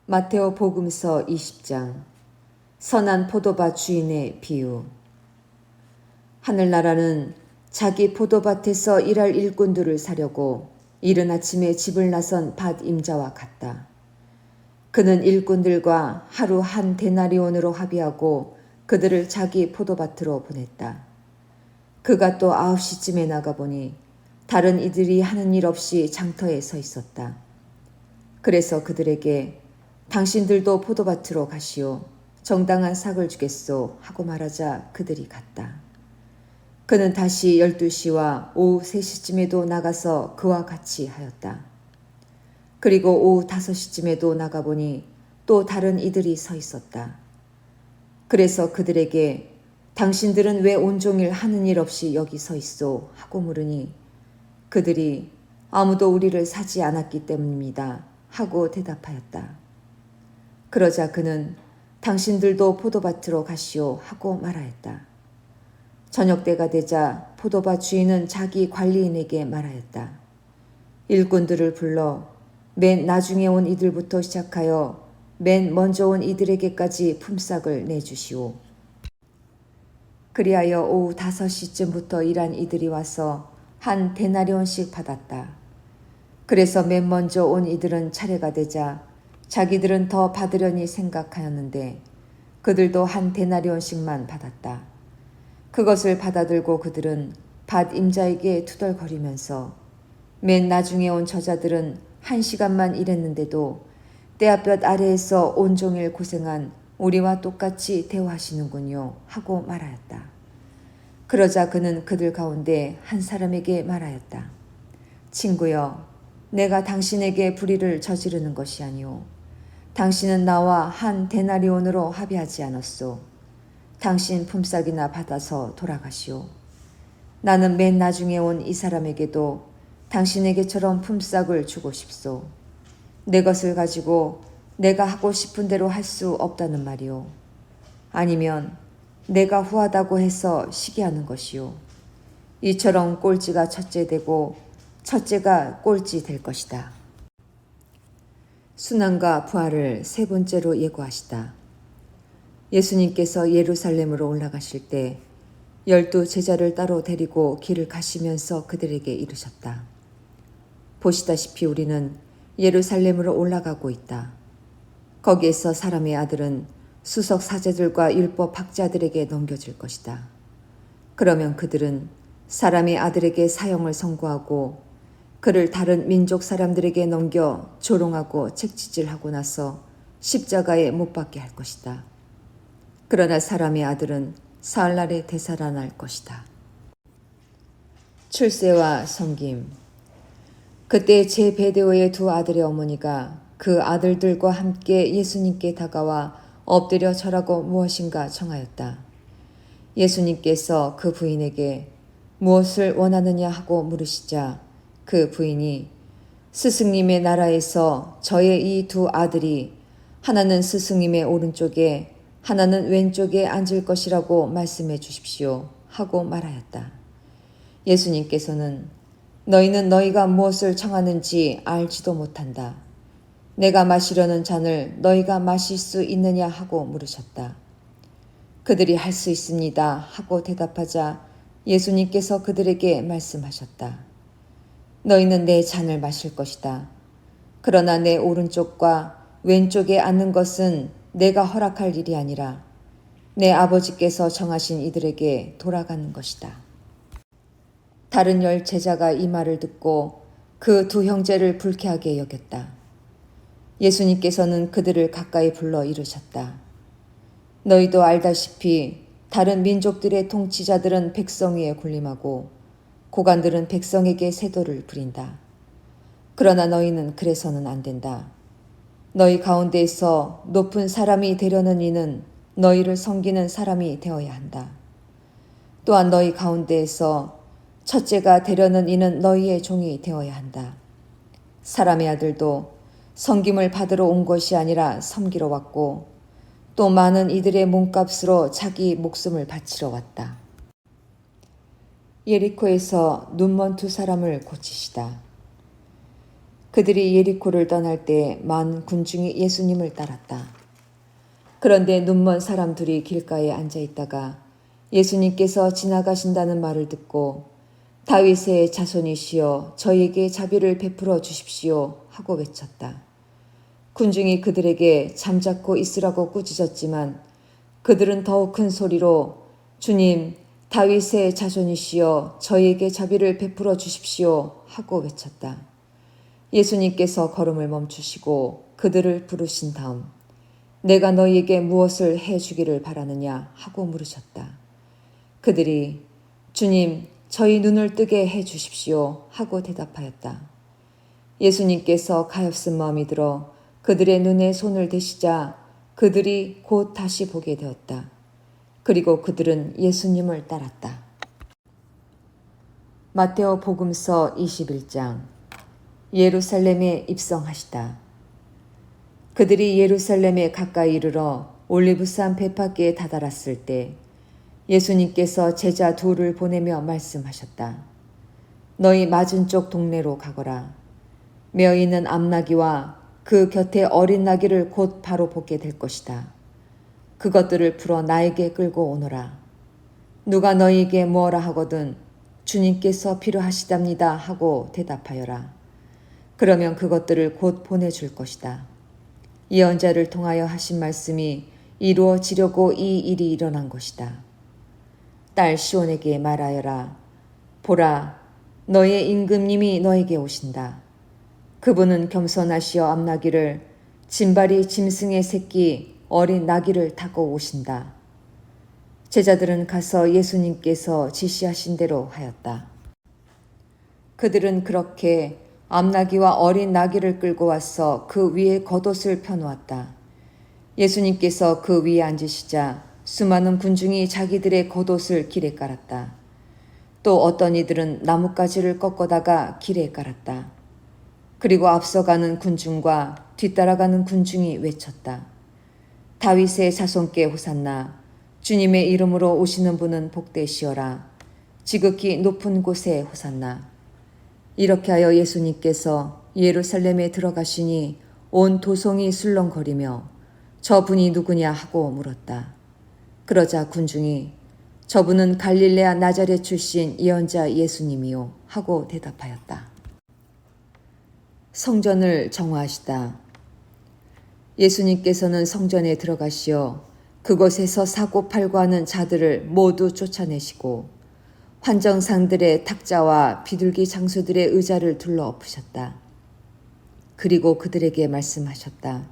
마테오 복음서 20장 선한 포도밭 주인의 비유. 하늘나라는 자기 포도밭에서 일할 일꾼들을 사려고 이른 아침에 집을 나선 밭 임자와 같다. 그는 일꾼들과 하루 한 데나리온으로 합의하고 그들을 자기 포도밭으로 보냈다. 그가 또 9시쯤에 나가보니 다른 이들이 하는 일 없이 장터에 서 있었다. 그래서 그들에게 당신들도 포도밭으로 가시오. 정당한 삭을 주겠소 하고 말하자 그들이 갔다. 그는 다시 12시와 오후 3시쯤에도 나가서 그와 같이 하였다. 그리고 오후 5시쯤에도 나가보니 또 다른 이들이 서 있었다. 그래서 그들에게 당신들은 왜 온종일 하는 일 없이 여기 서 있소 하고 물으니 그들이 아무도 우리를 사지 않았기 때문입니다 하고 대답하였다. 그러자 그는 당신들도 포도밭으로 가시오 하고 말하였다. 저녁 때가 되자 포도밭 주인은 자기 관리인에게 말하였다. 일꾼들을 불러 맨 나중에 온 이들부터 시작하여 맨 먼저 온 이들에게까지 품삯을 내주시오. 그리하여 오후 5시쯤부터 일한 이들이 와서 한 데나리온씩 받았다. 그래서 맨 먼저 온 이들은 차례가 되자 자기들은 더 받으려니 생각하였는데 그들도 한 데나리온씩만 받았다. 그것을 받아들고 그들은 밭 임자에게 투덜거리면서 맨 나중에 온 저자들은 1시간만 일했는데도 떼아볕 아래에서 온종일 고생한 우리와 똑같이 대우하시는군요 하고 말하였다. 그러자 그는 그들 가운데 한 사람에게 말하였다. 친구여, 내가 당신에게 불의를 저지르는 것이 아니오. 당신은 나와 한 데나리온으로 합의하지 않았소. 당신 품삯이나 받아서 돌아가시오. 나는 맨 나중에 온 이 사람에게도 당신에게처럼 품삯을 주고 싶소. 내 것을 가지고 내가 하고 싶은 대로 할 수 없다는 말이오. 아니면 내가 후하다고 해서 시기하는 것이오. 이처럼 꼴찌가 첫째 되고 첫째가 꼴찌 될 것이다. 순환과 부활을 세 번째로 예고하시다. 예수님께서 예루살렘으로 올라가실 때 12 제자를 따로 데리고 길을 가시면서 그들에게 이르셨다. 보시다시피 우리는 예루살렘으로 올라가고 있다. 거기에서 사람의 아들은 수석 사제들과 율법 학자들에게 넘겨질 것이다. 그러면 그들은 사람의 아들에게 사형을 선고하고 그를 다른 민족 사람들에게 넘겨 조롱하고 책치질하고 나서 십자가에 못 박게 할 것이다. 그러나 사람의 아들은 사흘날에 되살아날 것이다. 출세와 섬김. 그때 제베데오의 두 아들의 어머니가 그 아들들과 함께 예수님께 다가와 엎드려 절하고 무엇인가 청하였다. 예수님께서 그 부인에게 무엇을 원하느냐 하고 물으시자 그 부인이 스승님의 나라에서 저의 이 두 아들이 하나는 스승님의 오른쪽에 하나는 왼쪽에 앉을 것이라고 말씀해 주십시오 하고 말하였다. 예수님께서는 너희는 너희가 무엇을 청하는지 알지도 못한다. 내가 마시려는 잔을 너희가 마실 수 있느냐 하고 물으셨다. 그들이 할 수 있습니다 하고 대답하자 예수님께서 그들에게 말씀하셨다. 너희는 내 잔을 마실 것이다. 그러나 내 오른쪽과 왼쪽에 앉는 것은 내가 허락할 일이 아니라 내 아버지께서 정하신 이들에게 돌아가는 것이다. 다른 10 제자가 이 말을 듣고 그 두 형제를 불쾌하게 여겼다. 예수님께서는 그들을 가까이 불러 이르셨다. 너희도 알다시피 다른 민족들의 통치자들은 백성 위에 군림하고 고관들은 백성에게 세도를 부린다. 그러나 너희는 그래서는 안 된다. 너희 가운데에서 높은 사람이 되려는 이는 너희를 섬기는 사람이 되어야 한다. 또한 너희 가운데에서 첫째가 되려는 이는 너희의 종이 되어야 한다. 사람의 아들도 섬김을 받으러 온 것이 아니라 섬기러 왔고 또 많은 이들의 몸값으로 자기 목숨을 바치러 왔다. 예리코에서 눈먼 두 사람을 고치시다. 그들이 예리코를 떠날 때 많은 군중이 예수님을 따랐다. 그런데 눈먼 사람 둘이 길가에 앉아 있다가 예수님께서 지나가신다는 말을 듣고 다윗의 자손이시여 저에게 자비를 베풀어 주십시오 하고 외쳤다. 군중이 그들에게 잠자코 있으라고 꾸짖었지만 그들은 더욱 큰 소리로 주님 다윗의 자손이시여 저에게 자비를 베풀어 주십시오 하고 외쳤다. 예수님께서 걸음을 멈추시고 그들을 부르신 다음 내가 너희에게 무엇을 해주기를 바라느냐 하고 물으셨다. 그들이 주님 저희 눈을 뜨게 해주십시오 하고 대답하였다. 예수님께서 가엾은 마음이 들어 그들의 눈에 손을 대시자 그들이 곧 다시 보게 되었다. 그리고 그들은 예수님을 따랐다. 마테오 복음서 21장 예루살렘에 입성하시다. 그들이 예루살렘에 가까이 이르러 올리브산 베파기에 다다랐을 때 예수님께서 제자 둘을 보내며 말씀하셨다. 너희 맞은쪽 동네로 가거라. 메어 있는 암나귀와 그 곁에 어린 나귀를 곧 바로 보게 될 것이다. 그것들을 풀어 나에게 끌고 오너라. 누가 너희에게 뭐라 하거든 주님께서 필요하시답니다 하고 대답하여라. 그러면 그것들을 곧 보내줄 것이다. 예언자를 통하여 하신 말씀이 이루어지려고 이 일이 일어난 것이다. 딸 시온에게 말하여라. 보라, 너의 임금님이 너에게 오신다. 그분은 겸손하시어 암나귀를 짐발이 짐승의 새끼 어린 나귀를 타고 오신다. 제자들은 가서 예수님께서 지시하신 대로 하였다. 그들은 그렇게 암나귀와 어린 나귀를 끌고 와서 그 위에 겉옷을 펴놓았다. 예수님께서 그 위에 앉으시자 수많은 군중이 자기들의 겉옷을 길에 깔았다. 또 어떤 이들은 나뭇가지를 꺾어다가 길에 깔았다. 그리고 앞서가는 군중과 뒤따라가는 군중이 외쳤다. 다윗의 자손께 호산나, 주님의 이름으로 오시는 분은 복되시어라. 지극히 높은 곳에 호산나. 이렇게 하여 예수님께서 예루살렘에 들어가시니 온 도성이 술렁거리며 저분이 누구냐 하고 물었다. 그러자 군중이 저분은 갈릴레아 나자렛 출신 예언자 예수님이요 하고 대답하였다. 성전을 정화하시다. 예수님께서는 성전에 들어가시어 그곳에서 사고팔고 하는 자들을 모두 쫓아내시고 환정상들의 탁자와 비둘기 장수들의 의자를 둘러 엎으셨다. 그리고 그들에게 말씀하셨다.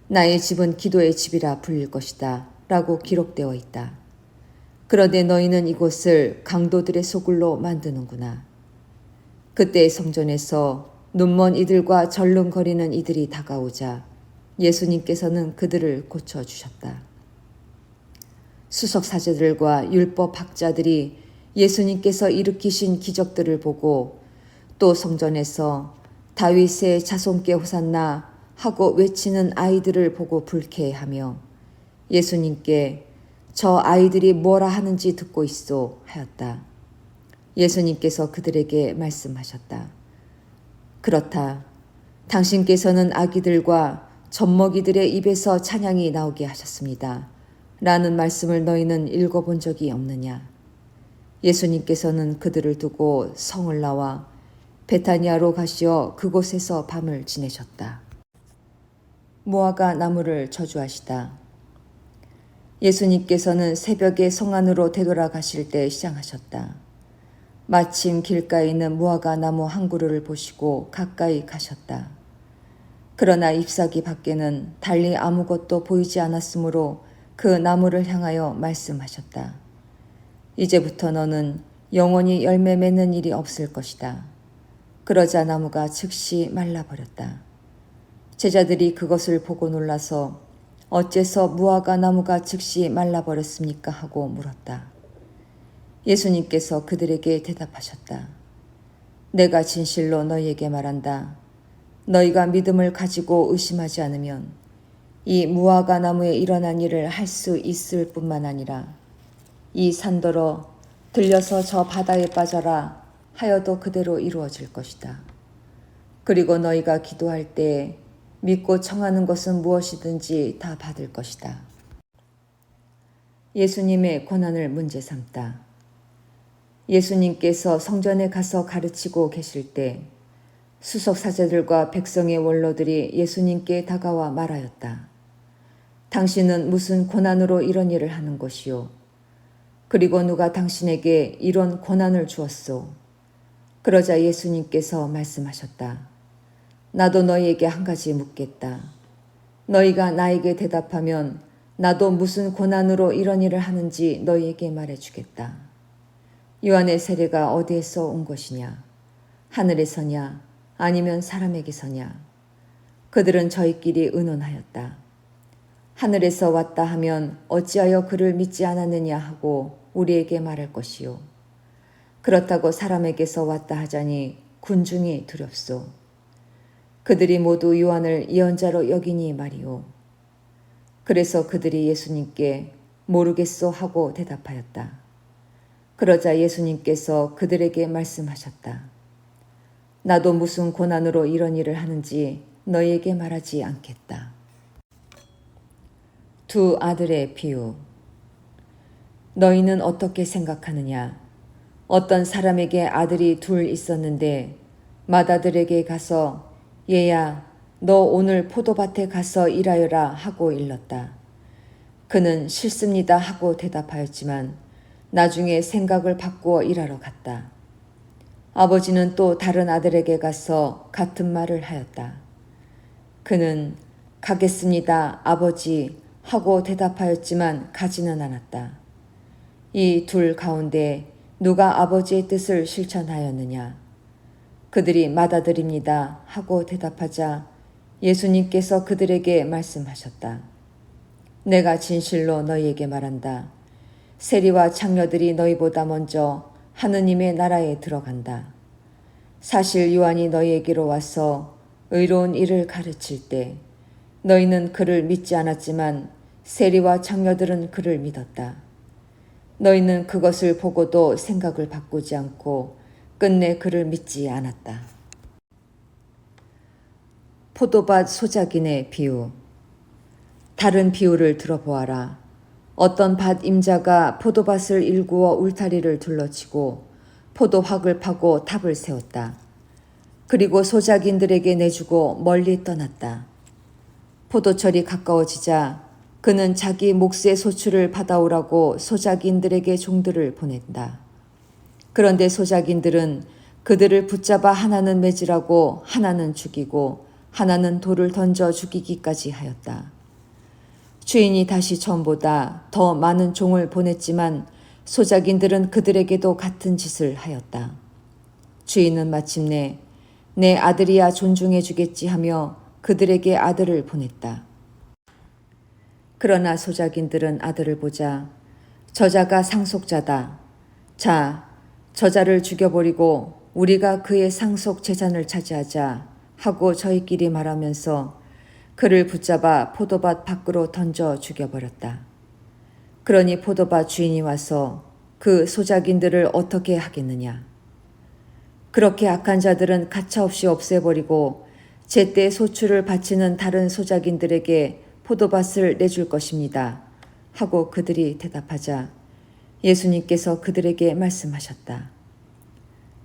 나의 집은 기도의 집이라 불릴 것이다 라고 기록되어 있다. 그런데 너희는 이곳을 강도들의 소굴로 만드는구나. 그때 성전에서 눈먼 이들과 절름거리는 이들이 다가오자 예수님께서는 그들을 고쳐주셨다. 수석사제들과 율법학자들이 예수님께서 일으키신 기적들을 보고 또 성전에서 다윗의 자손께 호산나 하고 외치는 아이들을 보고 불쾌해하며 예수님께 저 아이들이 뭐라 하는지 듣고 있소 하였다. 예수님께서 그들에게 말씀하셨다. 그렇다. 당신께서는 아기들과 젖먹이들의 입에서 찬양이 나오게 하셨습니다. 라는 말씀을 너희는 읽어본 적이 없느냐. 예수님께서는 그들을 두고 성을 나와 베타니아로 가시어 그곳에서 밤을 지내셨다. 무화과 나무를 저주하시다. 예수님께서는 새벽에 성 안으로 되돌아가실 때 시장하셨다. 마침 길가에 있는 무화과 나무 한 그루를 보시고 가까이 가셨다. 그러나 잎사귀 밖에는 달리 아무것도 보이지 않았으므로 그 나무를 향하여 말씀하셨다. 이제부터 너는 영원히 열매 맺는 일이 없을 것이다. 그러자 나무가 즉시 말라버렸다. 제자들이 그것을 보고 놀라서 어째서 무화과 나무가 즉시 말라버렸습니까? 하고 물었다. 예수님께서 그들에게 대답하셨다. 내가 진실로 너희에게 말한다. 너희가 믿음을 가지고 의심하지 않으면 이 무화과 나무에 일어난 일을 할 수 있을 뿐만 아니라 이 산더러 들려서 저 바다에 빠져라 하여도 그대로 이루어질 것이다. 그리고 너희가 기도할 때 믿고 청하는 것은 무엇이든지 다 받을 것이다. 예수님의 고난을 문제 삼다. 예수님께서 성전에 가서 가르치고 계실 때 수석 사제들과 백성의 원로들이 예수님께 다가와 말하였다. 당신은 무슨 고난으로 이런 일을 하는 것이요? 그리고 누가 당신에게 이런 고난을 주었소? 그러자 예수님께서 말씀하셨다. 나도 너희에게 한 가지 묻겠다. 너희가 나에게 대답하면 나도 무슨 고난으로 이런 일을 하는지 너희에게 말해주겠다. 요한의 세례가 어디에서 온 것이냐? 하늘에서냐? 아니면 사람에게서냐? 그들은 저희끼리 의논하였다. 하늘에서 왔다 하면 어찌하여 그를 믿지 않았느냐 하고 우리에게 말할 것이요. 그렇다고 사람에게서 왔다 하자니 군중이 두렵소. 그들이 모두 요한을 예언자로 여기니 말이오. 그래서 그들이 예수님께 모르겠소 하고 대답하였다. 그러자 예수님께서 그들에게 말씀하셨다. 나도 무슨 고난으로 이런 일을 하는지 너희에게 말하지 않겠다. 두 아들의 비유. 너희는 어떻게 생각하느냐? 어떤 사람에게 아들이 둘 있었는데 맏아들에게 가서 얘야, 너 오늘 포도밭에 가서 일하여라 하고 일렀다. 그는 싫습니다 하고 대답하였지만 나중에 생각을 바꾸어 일하러 갔다. 아버지는 또 다른 아들에게 가서 같은 말을 하였다. 그는 가겠습니다, 아버지 하고 대답하였지만 가지는 않았다. 이 둘 가운데 누가 아버지의 뜻을 실천하였느냐? 그들이 맏아들입니다 하고 대답하자 예수님께서 그들에게 말씀하셨다. 내가 진실로 너희에게 말한다. 세리와 창녀들이 너희보다 먼저 하느님의 나라에 들어간다. 사실 요한이 너희에게로 와서 의로운 일을 가르칠 때 너희는 그를 믿지 않았지만 세리와 창녀들은 그를 믿었다. 너희는 그것을 보고도 생각을 바꾸지 않고 끝내 그를 믿지 않았다. 포도밭 소작인의 비유. 다른 비유를 들어보아라. 어떤 밭 임자가 포도밭을 일구어 울타리를 둘러치고 포도확을 파고 탑을 세웠다. 그리고 소작인들에게 내주고 멀리 떠났다. 포도철이 가까워지자 그는 자기 몫의 소출을 받아오라고 소작인들에게 종들을 보낸다. 그런데 소작인들은 그들을 붙잡아 하나는 매질하고 하나는 죽이고 하나는 돌을 던져 죽이기까지 하였다. 주인이 다시 전보다 더 많은 종을 보냈지만 소작인들은 그들에게도 같은 짓을 하였다. 주인은 마침내 내 아들이야 존중해 주겠지 하며 그들에게 아들을 보냈다. 그러나 소작인들은 아들을 보자 저자가 상속자다. 자, 저자를 죽여버리고 우리가 그의 상속 재산을 차지하자 하고 저희끼리 말하면서 그를 붙잡아 포도밭 밖으로 던져 죽여버렸다. 그러니 포도밭 주인이 와서 그 소작인들을 어떻게 하겠느냐. 그렇게 악한 자들은 가차없이 없애버리고 제때 소출을 바치는 다른 소작인들에게 포도밭을 내줄 것입니다. 하고 그들이 대답하자 예수님께서 그들에게 말씀하셨다.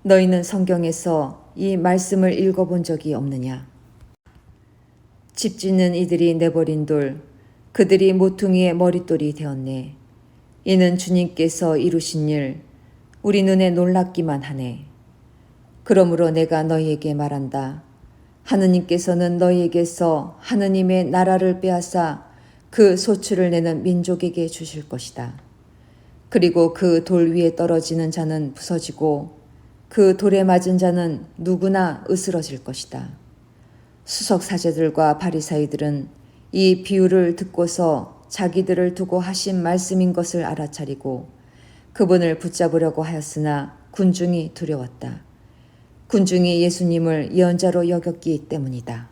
너희는 성경에서 이 말씀을 읽어본 적이 없느냐? 집 짓는 이들이 내버린 돌, 그들이 모퉁이의 머릿돌이 되었네. 이는 주님께서 이루신 일, 우리 눈에 놀랍기만 하네. 그러므로 내가 너희에게 말한다. 하느님께서는 너희에게서 하느님의 나라를 빼앗아 그 소출을 내는 민족에게 주실 것이다. 그리고 그 돌 위에 떨어지는 자는 부서지고 그 돌에 맞은 자는 누구나 으스러질 것이다. 수석 사제들과 바리사이들은 이 비유를 듣고서 자기들을 두고 하신 말씀인 것을 알아차리고 그분을 붙잡으려고 하였으나 군중이 두려웠다. 군중이 예수님을 예언자로 여겼기 때문이다.